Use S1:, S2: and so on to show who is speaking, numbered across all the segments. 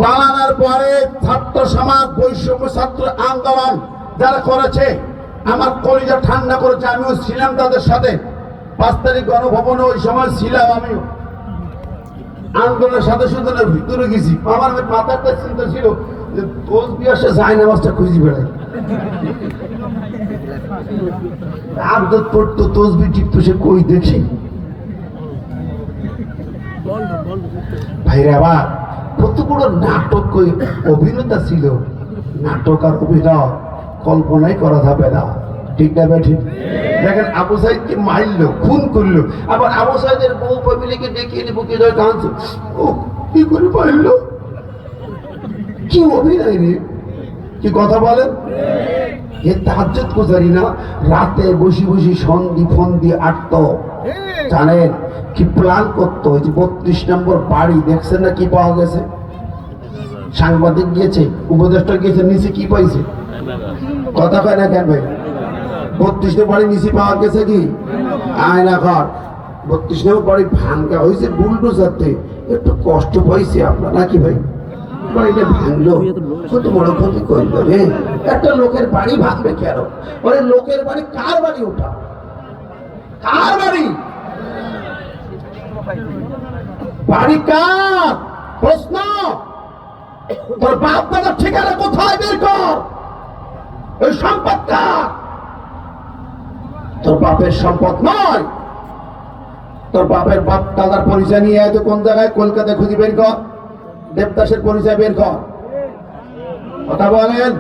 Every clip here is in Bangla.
S1: পালানোর পরে ছাত্র সমাজ, বৈষম্য ছাত্র আন্দোলন যারা করেছে, আমার কলিজা ঠান্ডা করেছে। আমিও ছিলাম তাদের সাথে। 5 তারিখ গণভবনে ওই সময় ছিলাম। আমিও আন্দোলনের সাথে সাথে ভিতরে গেছি। আমার মাথাটা চিন্তা ছিল যে তসবি আসে যায় নামাজটা খুঁজি বেড়াই, আদত পড়তো, তসবি টিপতো, সে কই দেখি ভাইরা। আবার কত বড় নাটক অভিনেতা ছিল। নাটক আর অভিনয় কল্পনাই করা যাবে না, ঠিক না ঠিক? দেখেন আবু সাইদকে মারলো, খুন করলো, আবার আবু সাইদের বউ ফ্যামিলিকে ডেকে এনে বুকে জয় কাঁদছে। ও কি করে পারলো? কি অভিনয় রে, কি কথা বলেন? এ তাহাজ্জুদ গুজারি না, রাতে বসে বসে সন্ধি ফন্দি আটতো, জানেন কি প্ল্যান করতো? ওই যে 32 নম্বর বাড়ি দেখছেন না, কি পাওয়া গেছে? সাংবাদিক গিয়েছে, উপদেষ্টা গিয়েছে, নিচে কি পাইছে? কথা কয় না কেন ভাই? 32 নম্বর বাড়ি নিচে পাওয়া গেছে কি আয়না ঘর। 32 নম্বর বাড়ি ভাঙ্গা হয়েছে বুলডোজারতে, একটু কষ্ট পাইছে আপনার নাকি ভাই? বাড়িটা ভাঙলো, কত বড় ক্ষতি করলো রে। একটা লোকের বাড়ি ভাঙবে কেন? ওরে লোকের বাড়ি, কার বাড়ি ওটা? কার বাড়ি? বাড়ি কার? প্রশ্ন। তোর বাপ দাদার ঠিকানা কোথায় বের কর। ওই সম্পদ কার? তোর বাপের সম্পদ নয়। তোর বাপের বাপ দাদার পরিচয় নিয়ে এত কোন জায়গায়? কলকাতায় খুঁজে বের কর, দেবদাসের পরিচয় বের কর। কথা বলেন,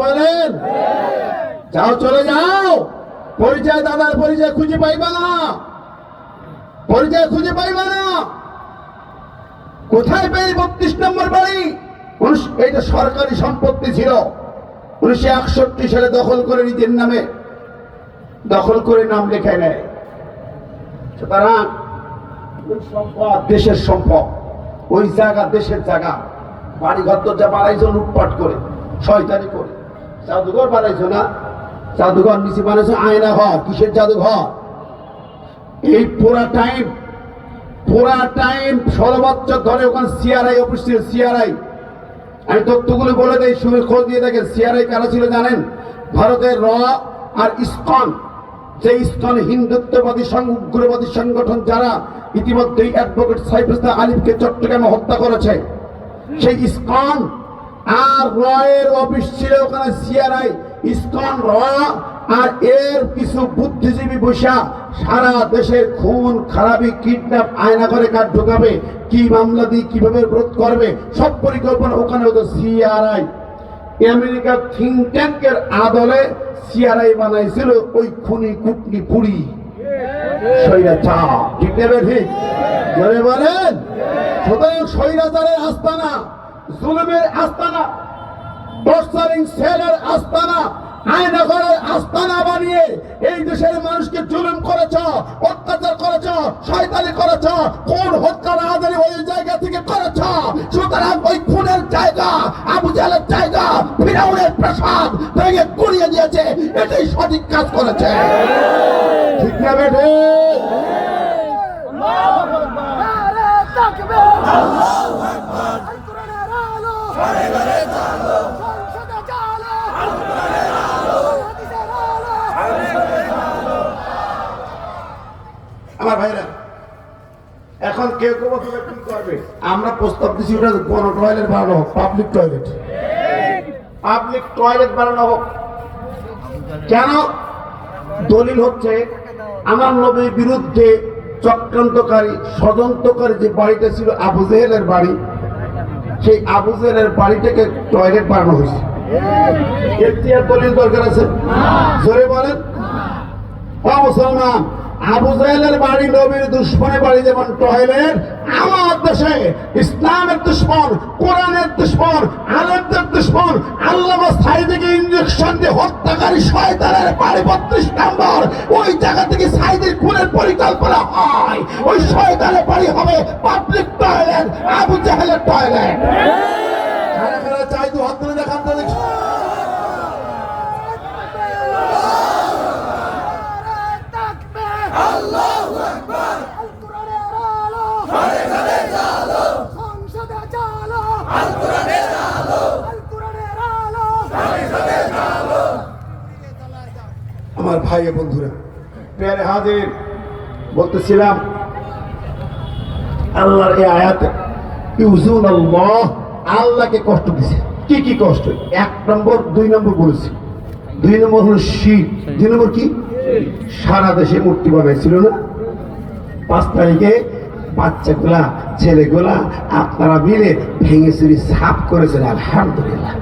S1: বলেন। যাও, চলে যাও। পরিচয়, দাদার পরিচয় খুঁজে পাইবা না, পরিচয় খুঁজে পাইবা না। কোথায় পেয়ে 32 নম্বর বাড়ি? এইটা সরকারি সম্পত্তি ছিল, 1961 সালে দখল করে নিজের নামে দখল করে নাম লেখায় নেয়। সুতরাং সম্পদ দেশের সম্পদ, ওই জায়গা দেশের জায়গা। বাড়িঘর তো যা বাড়াইছো লুটপাট করে, শয়তানি করে। জাদুঘর বানাইছো না, জাদুঘর নিচে বানাইছো আয়না ঘর। কিসের জাদুঘর? এই পুরা টাইম 16 বছর ধরে ওখানে সিআরআই অফিস ছিল। সিআরআই, আমি তথ্যগুলো বলে দেই, শুনে খোঁজ দিয়ে দেখেন। সিআরআই কারা ছিল জানেন? ভারতের র আর ইসকন, যে ইসকন হিন্দুত্ববাদী উগ্রবাদী সংগঠন, যারা ইতিমধ্যেই অ্যাডভোকেট সাইফুল ইসলাম আলিফকে চট্টগ্রামে হত্যা করেছে, সেই ইসকন আর র এর অফিস ছিল ওখানে। সিআরআই, ইসকন, র আর এর কিছু বুদ্ধিজীবী বৈশা সারা দেশের খুন খারাপি, কিডন্যাপ, আয়না করে কাঠ ঢোকাবে, কি মামলা দিয়ে কিভাবে রোধ করবে, সব পরিকল্পনা ওখানে হতো। সিআরআই আমেরিকার থিঙ্ক ট্যাঙ্কের আদলে সিআরআই বানাইছিল ওই খুনি কুটনি পুরি স্বৈরাচার, ঠিক নেবে ঠিক জোরে বলেন। সুতরাং স্বৈরাচারের আস্তানা, জুলুমের আস্তানা, টর্চারিং সেলের আস্তানা, আয়নাঘরের আস্তানা বানিয়ে এই দেশের মানুষকে জুলুম করেছ, অত্যাচার করেছ, শয়তানি করেছ, কোন হত্যা রাজারি ওই জায়গা থেকে করেছ। সুতরাং ওই খুনের জায়গা, আবু জাহেলের জায়গা, ফিরাউনের প্রাসাদ ভেঙে গুড়িয়ে দিয়েছে। এটাই সঠিক কাজ করেছে, ঠিক না বেটে? আমার ভাইরা, এখন কেউ কেউ কি করবে? আমরা প্রস্তাব দিচ্ছি ওটা গণ টয়লেট বানানো হোক, পাবলিক টয়লেট, পাবলিক টয়লেট বানানো হোক। কেন? দলিল হচ্ছে আমার নবীর বিরুদ্ধে চক্রান্তকারী, ষড়যন্ত্রকারী যে বাড়িটা ছিল আবু জেহেলের বাড়ি, সেই আবু জেহেলের বাড়িটাকে টয়লেট বানানো হয়েছে। এর দলিল দরকার আছে? জোরে বলেন। মুসলমান, আবু জাহেলের বাড়ি নবীর দুশ্মনের বাড়ি যেমন টয়লেট, আমার দেশে ইসলামের দুশ্মন, কোরআনের দুশ্মন, আলেমদের দুশ্মন, আল্লামা সাঈদীকে ইনজেকশন দিয়ে হত্যাকারী শয়তানের বাড়ি 32 নম্বর। ওই জায়গা থেকে সাঈদীর খুনের পরিকল্পনা হয়। ওই শয়তানের বাড়ি হবে পাবলিক টয়লেট, আবু জাহেলের টয়লেট। কারা কারা চাই তো হাত তুলে দেখান তো দেখি।
S2: আল্লাহু আকবার। আল কোরআনের আলো ঘরে ঘরে জ্বালো, সংসদে জ্বালো,
S1: ভাই বন্ধুরা, প্যারে হাজির, বলতেছিলাম আল্লাহর এই আয়াতে ইউজুন আল্লাহ, আল্লাহকে কষ্ট দিছে। কি কি কষ্ট? 1 নম্বর 2 নম্বর বলেছি। 2 নম্বর হলো শিরক। 2 নম্বর কি? সারা দেশে মূর্তি বানাইছিল না 5 তারিখে, বাচ্চাগুলা ছেলেগুলা আপনারা মিলে ভেঙে চুরি সাফ করেছেন। আলহামদুলিল্লাহ।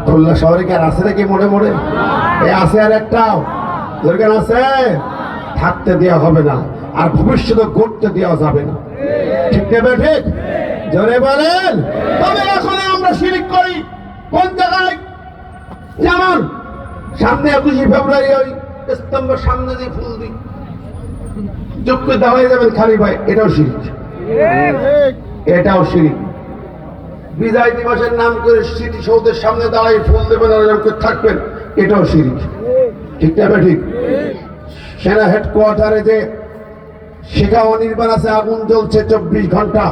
S1: খুলনা শহরে কি আর আছে নাকি মোড়ে মোড়ে? আছে আর একটাও দরকার আছে, থাকতে দেওয়া হবে না, আর ভবিষ্যতে করতে দেওয়া যাবে না। ঠিক নেবে? ঠিক জোরে বলেন। তবে এখন আমরা শিরক করি কোন জায়গায়? যেমন সামনে 21শে ফেব্রুয়ারি ওই স্তম্ভের সামনে যে ফুল দিই যোগ করে দাঁড়িয়ে যাবেন খালি ভাই, এটাও শিরক। এটাও শিরক। বিজয় দিবসের নাম করে স্মৃতিসৌধের সামনে দাঁড়াই ফুল দেবেন আর এরকম করে থাকবেন, এটাও শিরক। ঠিক না? ঠিক। সেনা হেডকোয়ার্টারে যে শিখা অনির্বাণ আছে, আগুন জ্বলছে 24 ঘন্টা,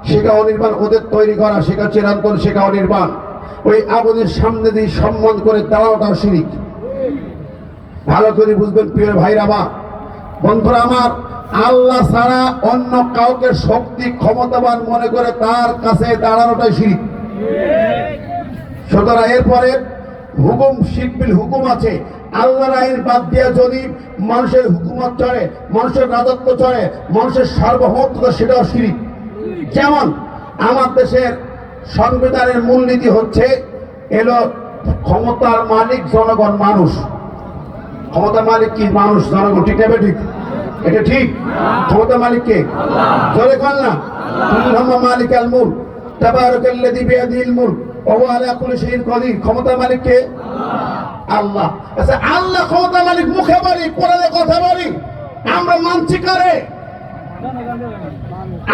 S1: শিখা অনির্বাণ ওদের তৈরি করা, শিখা চিরন্তন শিখা অনির্বাণ, ওই আগুনের সামনে দিয়ে সম্মান করে দাঁড়ানোটাও শিরক। ভালো করে বুঝবেন প্রিয় ভাইরা, আমার বন্ধুরা আমার, আল্লাহ ছাড়া অন্য কাউকে শক্তি ক্ষমতাবান মনে করে তার কাছে দাঁড়ানোটাই শিরক। সুতরাং এরপরে হুকুম শিরকুল হুকুম আছে। আল্লাহর আইন বাদ দিয়ে যদি মানুষের হুকুমত চলে, মানুষের রাজত্ব চলে, মানুষের সার্বভৌমত্ব, সেটাও শিরক। যেমন আমার দেশের সংবিধানের মূলনীতি হচ্ছে এলো ক্ষমতার মালিক জনগণ, মানুষ। ক্ষমতার মালিক কি? মানুষ, জনগণ। ঠিক না? ঠিক। এটা ঠিক। ক্ষমতার মালিক কে? জোরে কর না। তুল্লাহুম্মা মালিকাল মুলক তাবারাকাল্লাযী বিয়াদিহিল মুলক ওয়া হুয়া আলা কুল্লি শাইইন কাদির। ক্ষমতার মালিক কে? আল্লাহ। আচ্ছা, আল্লাহ ক্ষমতার মালিক মুখে বলি, কোরআনে কথা বলি, আমরা মানছি করে?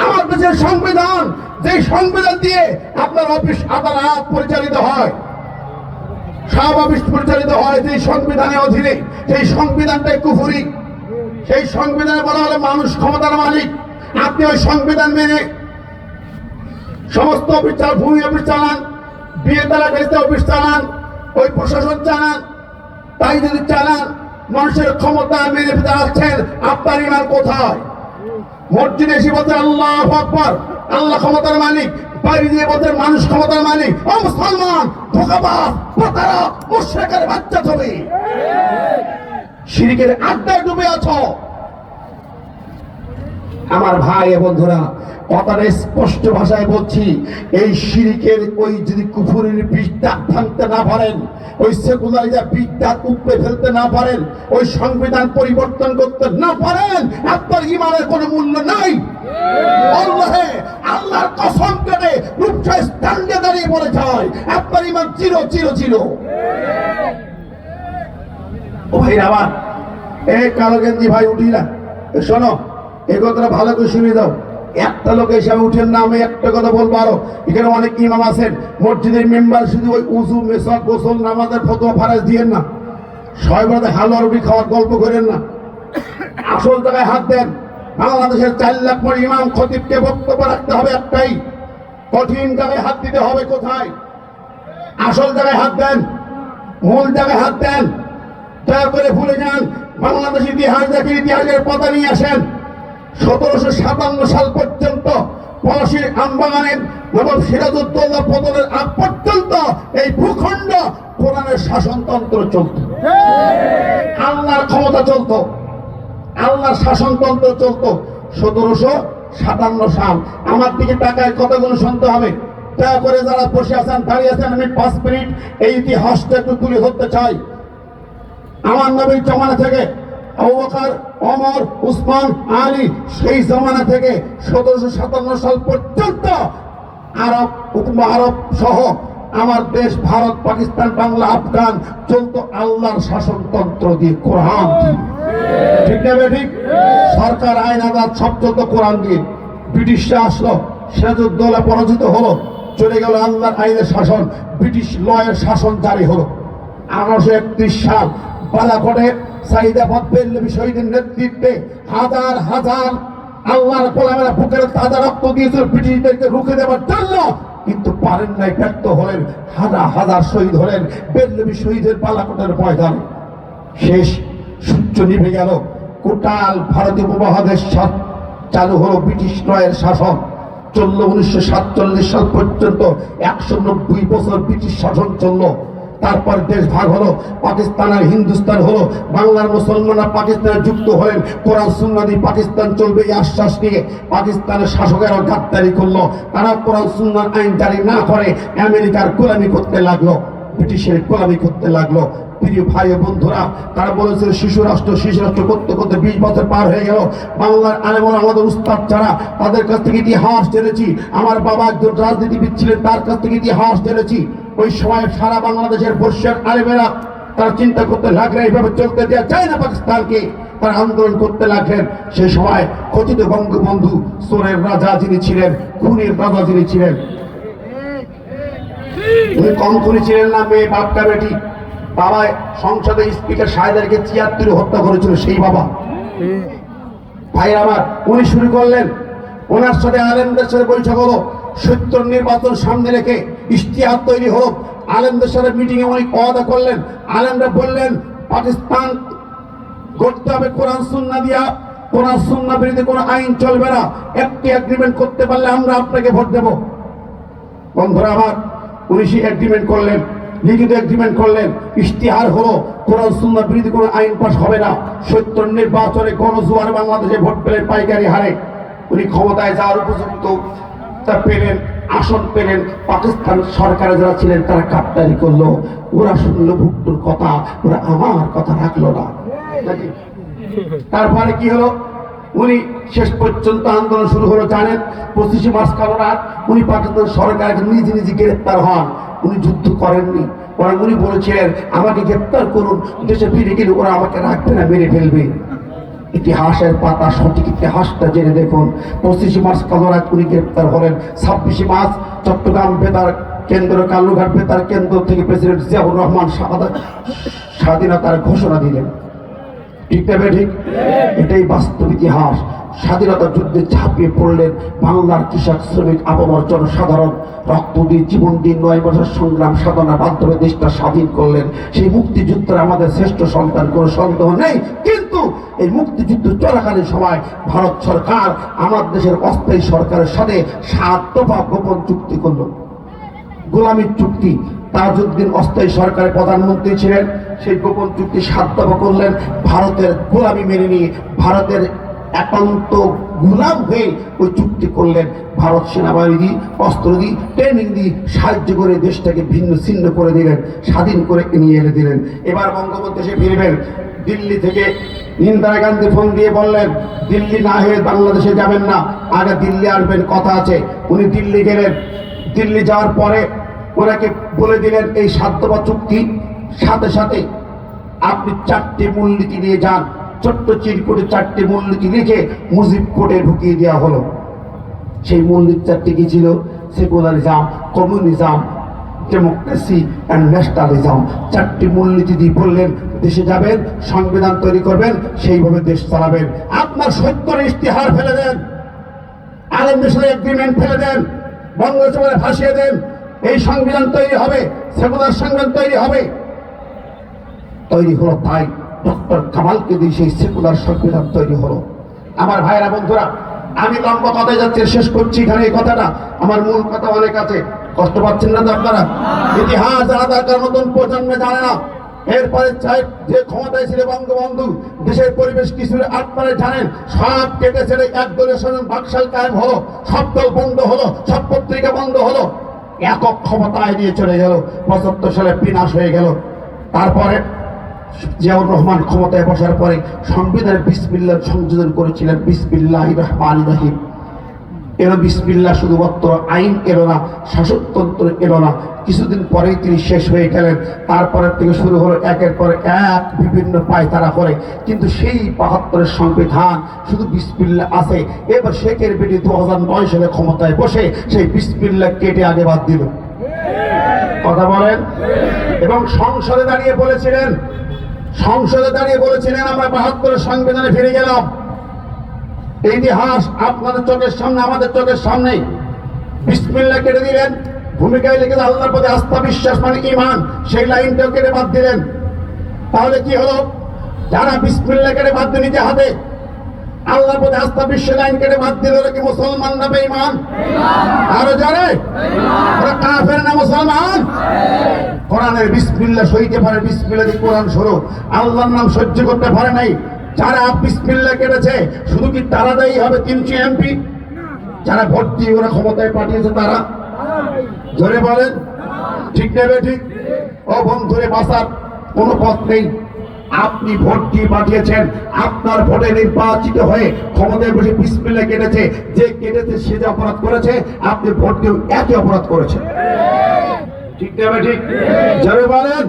S1: আমার দেশের সংবিধান, যে সংবিধান দিয়ে আপনার অফিস আদালত পরিচালিত হয়, সব অফিস পরিচালিত হয় যে সংবিধানের অধীনে, সেই সংবিধানটাই কুফরি। সেই সংবিধানে বলা হলে মানুষ ক্ষমতার মালিক। আপনি ওই সংবিধান মেনে সমস্ত অফিস চালান, ভূমি অফিস চালান, বিয়ে তারা গেস্ট অফিস চালান, ওই প্রশাসন চালান, তাই যদি চালান, মানুষের ক্ষমতা মেনে চালাচ্ছেন, আপনার ইমান কোথায়? মসজিদে এসে বলছেন আল্লাহু আকবার, আল্লাহ ক্ষমতার মালিক, বাইরে দিয়ে বলছেন মানুষ ক্ষমতার মালিক। ও মুসলমান, ধোঁকাবাজ, প্রতারক, মুশরিকের বাচ্চা তুমি শিরকের আড্ডায় ডুবে আছো। আমার ভাই বন্ধুরা, কথাটা স্পষ্ট ভাষায় বলছি, এই শিরকের ওই যদি কুফুরের বীজটা ভাঙতে না পারেন, ওই সেকুলারিজম বীজটা উপড়ে ফেলতে না পারেন, ওই সংবিধান পরিবর্তন করতে না পারেন, আপনার ঈমানের কোনো মূল্য নাই। আল্লাহে আল্লাহর কসম কেটে রূপসা স্ট্যান্ডে দাঁড়িয়ে বলে যায়, আপনার ঈমান চির চির চির। ও ভাই আমার, এই কালো গেঞ্জি ভাই উঠি না, শোনো, এই কথাটা ভালো করে শুনে দাও। একটা লোক হিসাবে উঠেন না, আমি একটা কথা বলবো। আরো এখানে অনেক ইমাম আছেন, মসজিদের মেম্বার, শুধু ওই উজু মেসাক গোসল নামাজের ফতোয়া ফারাজ দিয়েন না, সবাই হালুয়া রুটি খাওয়ার গল্প করেন না, আসল জায়গায় হাত দেন। বাংলাদেশের 4 লাখ পর ইমাম খতিবকে বক্তব্য রাখতে হবে একটাই, কঠিন জায়গায় হাত দিতে হবে। কোথায়? আসল জায়গায় হাত দেন, মূল জায়গায় হাত দেন। দয়া করে ভুলে যান, বাংলাদেশ ইতিহাস দেখে ইতিহাসের পাতা নিয়ে আসেন। 1757 সাল পর্যন্ত পলাশীর আমবাগানের নবাব সিরাজউদ্দৌলা পতনের আগ পর্যন্ত এই ভূখণ্ড কোরআনের শাসনতন্ত্র চলত, আল্লাহর ক্ষমতা চলত, আল্লাহর শাসনতন্ত্র চলত। 1757 সাল। আমার দিকে তাকায় কথাগুলো শুনতে হবে। দয়া করে যারা বসে আছেন, দাঁড়িয়ে আছেন, আমি 5 মিনিট এই ইতিহাসটা একটু তুলে ধরতে চাই। আমার নবীর জমানা থেকে আবু বকর, ওমর, উসমান, আলী, সেই জমানা থেকে 1757 সাল পর্যন্ত আরব, উপমহারব সহ আমার দেশ ভারত, পাকিস্তান, বাংলা, আফগান চলতো আল্লাহর শাসনতন্ত্র দিয়ে, কোরআন দিয়ে। ঠিক না? ঠিক। সরকার, আইন, আদালত সব চলতো কোরআন দিয়ে। ব্রিটিশরা আসলো, সিরাজউদ্দৌলা পরাজিত হলো, চলে গেল আল্লাহর আইনের শাসন, ব্রিটিশ লয়ের শাসন জারি হলো। 1831 সাল বালাকোটে সাইদাবাদ বেল্লবী শহীদের নেতৃত্বে হাজার হাজার আল্লাহর গোলামেরা বুকের তাজা রক্ত দিয়েছিল ব্রিটিশদেরকে রুখে দেওয়ার জন্য, কিন্তু পারেন নাই, ব্যর্থ হলেন। হাজার হাজার শহীদ হলেন বেল্লবী শহীদের বালাকোটের ময়দানে। শেষ সূর্য নিভে গেল, কোটাল ভারতীয় উপমহাদেশ চালু হলো ব্রিটিশ রয়ের শাসন। চলল 1947 সাল পর্যন্ত 190 বছর ব্রিটিশ শাসন চলল। তারপর দেশ ভাগ হলো, পাকিস্তান আর হিন্দুস্তান হলো। বাংলার মুসলমানরা পাকিস্তানে যুক্ত হলেন, কোরআন সুন্নাহ দিয়ে পাকিস্তান চলবে এই আশ্বাস নিয়ে পাকিস্তানের শাসকেরা গাদ্দারি করলো। তারা কোরআন সুন্নাহ আইন জারি না করে আমেরিকার গোলামি করতে লাগলো, ব্রিটিশের গোলামি করতে লাগলো। প্রিয় ভাই ও বন্ধুরা, তারা বলেছিল শিশু রাষ্ট্র করতে করতে 20 বছর পার হয়ে গেল। বাংলার আলেমরা আমাদের উস্তাদ যারা, তাদের কাছ থেকে ইতিহাস জেনেছি। আমার বাবা একজন রাজনীতিবিদ ছিলেন, তার কাছ থেকে ইতিহাস জেনেছি। ওই সময় সারা বাংলাদেশের বর্ষিয়ার আলেমেরা তারা চিন্তা করতে লাগলেন এইভাবে চলতে দেওয়া যায় না পাকিস্তানকে। তারা আন্দোলন করতে লাগলেন। সেই সময় কথিত বঙ্গবন্ধু চোরের রাজা যিনি ছিলেন, খুনের রাজা যিনি ছিলেন, উনি কম খুনি ছিলেন না, মেয়ে বাপটা বেটি। বাবা সংসদে স্পিকার সাহেদারকে 73 হত্যা করেছিল সেই বাবা। ভাই আমার, উনি শুরু করলেন, ওনার সাথে আলেমদের সাথে বৈঠক হলো, সত্য নির্বাচন সামনে রেখে ইশতিহার তৈরি হলো। আলেমদের সাথে মিটিং এ উনি ওয়াদা করলেন। আলেমরা বললেন পাকিস্তান করতে হবে কোরআন সুন্নাহ দিয়া, কোরআন সুন্নাহ বিরোধী কোনো আইন চলবে না। একটি এগ্রিমেন্ট করতে পারলে আমরা আপনাকে ভোট দেব। বন্ধুরা আমার, উনি সেই এগ্রিমেন্ট করলেন, লিখিত এগ্রিমেন্ট করলেন। ইশতিহার হলো কোরআন সুন্নাহ বিরোধী কোনো আইন পাস হবে না। সত্য নির্বাচনে গণজোয়ার বাংলাদেশে ভোট পেলেন পাইকারি হারে। উনি ক্ষমতায় যাওয়ার উপযুক্ত তা পেলেন, আসন পেলেন। পাকিস্তান সরকারে যারা ছিলেন তারা গাদ্দারি করলো। ওরা শুনলো ভুট্টোর কথা, ওরা আমার কথা রাখলো না। তারপরে কি হলো, উনি শেষ পর্যন্ত আন্দোলন শুরু হলো জানেন। 25 মার্চ কালো রাত উনি পাকিস্তান সরকারকে নিজে নিজে গ্রেপ্তার হন। উনি যুদ্ধ করেননি, বরং উনি বলেছিলেন আমাকে গ্রেপ্তার করুন, দেশে ফিরে গেলে ওরা আমাকে রাখবে না, মেরে ফেলবে। ইতিহাসের পাতা, সঠিক ইতিহাসটা জেনে দেখুন। 25 মার্চ কালো রাত উনি গ্রেপ্তার হলেন। 26 মার্চ চট্টগ্রাম বেতার কেন্দ্র, কালুঘাট বেতার কেন্দ্র থেকে প্রেসিডেন্ট জিয়াউর রহমান স্বাধীনতার ঘোষণা দিলেন। ঠিক না ঠিক? এটাই বাস্তব ইতিহাস। স্বাধীনতা যুদ্ধে ঝাঁপিয়ে পড়লেন বাংলার কৃষক, শ্রমিক, আপামর জনসাধারণ। রক্ত দিয়ে, জীবন দিয়ে 9 বছর সংগ্রাম সাধনার মাধ্যমে দেশটা স্বাধীন করলেন। সেই মুক্তিযুদ্ধের আমাদের শ্রেষ্ঠ সন্তান, কোনো সন্দেহ নেই। কিন্তু এই মুক্তিযুদ্ধ চলাকালীন সময় ভারত সরকার আমার দেশের অস্থায়ী সরকারের সাথে 7 দফা গোপন চুক্তি করল, গোলামীর চুক্তি। তাজউদ্দিন অস্থায়ী সরকারের প্রধানমন্ত্রী ছিলেন। সেই গোপন চুক্তি 7 দফা করলেন। ভারতের গোলামি মেনে নিয়ে, ভারতের একান্ত গোলাম হয়ে ওই চুক্তি করলেন। ভারত সেনাবাহিনী দিয়ে, অস্ত্র দিয়ে, ট্রেনিং দিয়ে সাহায্য করে দেশটাকে ভিন্ন ছিন্ন করে দিলেন, স্বাধীন করে নিয়ে এনে দিলেন। এবার বঙ্গবন্ধু দেশে ফিরবেন। দিল্লি থেকে ইন্দিরা গান্ধী ফোন দিয়ে বললেন দিল্লি না হয়ে বাংলাদেশে যাবেন না, আগে দিল্লি আসবেন, কথা আছে। উনি দিল্লি গেলেন। দিল্লি যাওয়ার পরে ওনাকে বলে দিলেন এই 7 দফা চুক্তি সাথে সাথে আপনি 4টি মূলনীতি নিয়ে যান। ছোট্ট চিরকুটে 4টি মূলনীতি লিখে মুজিব কোর্টে ঢুকিয়ে দেওয়া হলো। সেই মূলনীতি 4টি কি ছিল? Secularism, communism, democracy and nationalism. 4টি মূলনীতি দিয়ে বললেন দেশে যাবেন, সংবিধান তৈরি করবেন, সেইভাবে দেশ চালাবেন। আপনার সত্যের ইশতেহার ফেলে দেন, আলেমদের সাথে এগ্রিমেন্ট ফেলে দেন, বঙ্গোপসাগরে ভাসিয়ে দেন। এই সংবিধান তৈরি হবে, সেকুলার সংবিধান তৈরি হবে। তৈরি হলো তাই ডক্টর কামালকে দিয়ে সেই সেকুলার সংবিধান তৈরি হলো। আমার ভাইরা বন্ধুরা, আমি লম্বা কথায় যাচ্ছি, শেষ করছি এখানে এই কথাটা। আমার মূল কথা অনেক আছে, কষ্ট পাচ্ছেন না তো আপনারা? ইতিহাস যারা তার নতুন প্রজন্মে জানে না। এরপরে যে ক্ষমতায় ছিল বঙ্গবন্ধু, দেশের পরিবেশ কিছু আপনারা জানেন, সব কেটে ছেড়ে একদলীয় শাসন বাকশাল কায়েম হলো, সব দল বন্ধ হলো, সব পত্রিকা বন্ধ হলো, একক ক্ষমতায় নিয়ে চলে গেল। 75 সালে বিনাশ হয়ে গেল। তারপরে জিয়াউর রহমান ক্ষমতায় বসার পরে সংবিধানে বিসমিল্লাহ সংযোজন করেছিলেন। বিসমিল্লাহির রহমানির রহিম এলো। বিসমিল্লাহ শুধুমাত্র আইন এলো না, শাসনতন্ত্র এলো না। কিছুদিন পরেই তিনি শেষ হয়ে গেলেন। তারপরের থেকে শুরু হলো একের পর এক বিভিন্ন পায়তারা করে। কিন্তু সেই 72-এর সংবিধান শুধু বিসমিল্লাহ আছে। এবার শেখের বেটি 2009 সালে ক্ষমতায় বসে সেই বিসমিল্লাহ কেটে আগে বাদ দিল। কথা বলেন। এবং সংসদে দাঁড়িয়ে বলেছিলেন আমরা 72-এর সংবিধানে ফিরে গেলাম। এই ইতিহাস আপনাদের চোখের সামনে, আমাদের চোখের সামনে। বিসমিল্লাহ কেটে দিলেন, ভূমিকায় লিখে আল্লাহর প্রতি আস্থা বিশ্বাস মানে ঈমান, সেই লাইনটাও কেটে বাদ দিলেন। তাহলে কি হলো? যারা বিসমিল্লাহ কেটে বাদ দিয়ে নিজে হাতে আল্লাহর প্রতি আস্থা বিশ্বাস আইন কেটে বাদ দিল, ওরা কি মুসলমান না বেঈমান? আরো জানে ওরা কাফের না মুসলমান? কোরআনের বিসমিল্লাহ সইতে পারে, বিসমিল্লাহ দিয়ে কোরআন শুরু, আল্লাহর নাম সহ্য করতে পারে নাই, যারা বিসমিল্লাহ কেটেছে শুধু কি তারা দায়ী হবে 300 এমপি? যারা ভোট দিয়ে ওরা ক্ষমতায় পাঠিয়েছে তারা? ধরে বলেন ঠিক নেবে ঠিক? ও বন্ধুরে বাঁচার কোনো পথ নেই। আপনি ভোট দিয়ে পাঠিয়েছেন, আপনার ভোটে নির্বাচিত হয়ে ক্ষমতায় বসে বিসমিল্লাহ কেটেছে, যে কেটেছে সে যে অপরাধ করেছে, আপনি ভোট দিয়ে একই অপরাধ করেছেন। ঠিক নেবে ঠিক? যারা বলেন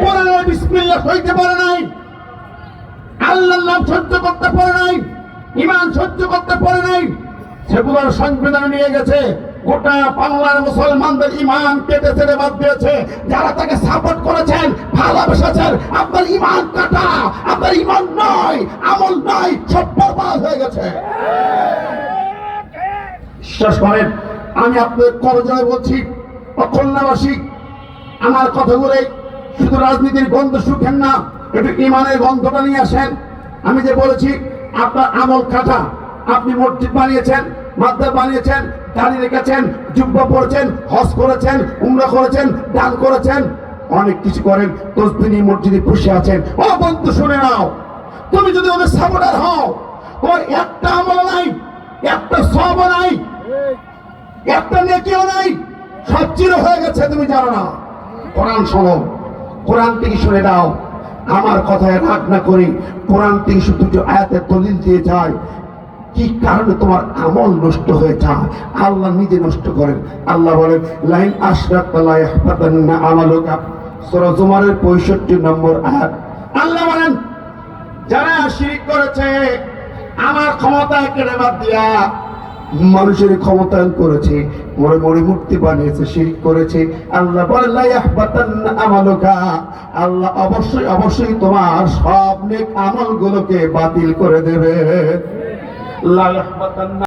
S1: কোরআনের বিসমিল্লাহ সইতে পারে নাই, আল্লাহর নাম সহ্য করতে পারে নাই, ঈমান সহ্য করতে পারে নাই, সেগুলোর সংবিধান নিয়ে গেছে, গোটা বাংলার মুসলমানদের ঈমান কেটে ছেড়ে বাদ দিয়েছে। যারা তাকে সাপোর্ট করেছেন, ভালোবেসেছেন, আপনার ঈমান কাটা, আপনার ঈমান নয়, আমল নয়, সব বরবাদ হয়ে গেছে। বিশ্বাস করেন, আমি আপনাদের করজোড়ে বলছি, খুলনাবাসী, আমার কথাগুলো শুধু রাজনীতির গন্ধ শুকেন না, একটু ঈমানের গন্ধটা নিয়ে আসেন। আমি যে বলেছি আপনার আমল কাটা, আপনি মসজিদ বানিয়েছেন, মাদ্রাসা বানিয়েছেন, দাড়ি রেখেছেন, জুব্বা পরেছেন, হজ করেছেন, উমরা করেছেন, দান করেছেন, অনেক কিছু করেন, তসবিহ নিয়ে মসজিদে বসে আছেন। ও বন্ধু শুনে নাও, তুমি যদি ওদের সাপোর্টার হও, তোমার একটা আমল নাই, একটা সওয়াব নাই, একটা নেকিও নাই, সব চির হয়ে গেছে, তুমি জানো না। কোরআন শোনো, কোরআন থেকে শুনে নাও, আমার কথায় রাগ না করে কোরআন থেকে শুধু দুটো আয়াতের দলিল দিয়ে যায় কি কারণে তোমার আমল নষ্ট হয়ে যায়। আল্লাহ নিজে নষ্ট করেন। আল্লাহ বলেন লাইন আশরাকতা লা ইয়াহবাতান্না আমালুকা, সূরা জুমারের 65 নম্বর আয়াত। আল্লাহ বলেন যারা শিরক করেছে, আমার ক্ষমতায় কেড়ে বাদ দিয়া মানুষের ক্ষমতায়ন করেছে, মরে মরে মূর্তি বানিয়েছে, শিরক করেছে, আল্লাহ বলেন লা ইয়াহবাতান্না আমালুকা, আল্লাহ অবশ্যই অবশ্যই তোমার সব নেক আমলগুলোকে বাতিল করে দেবে। লা ইয়াহবাতান্না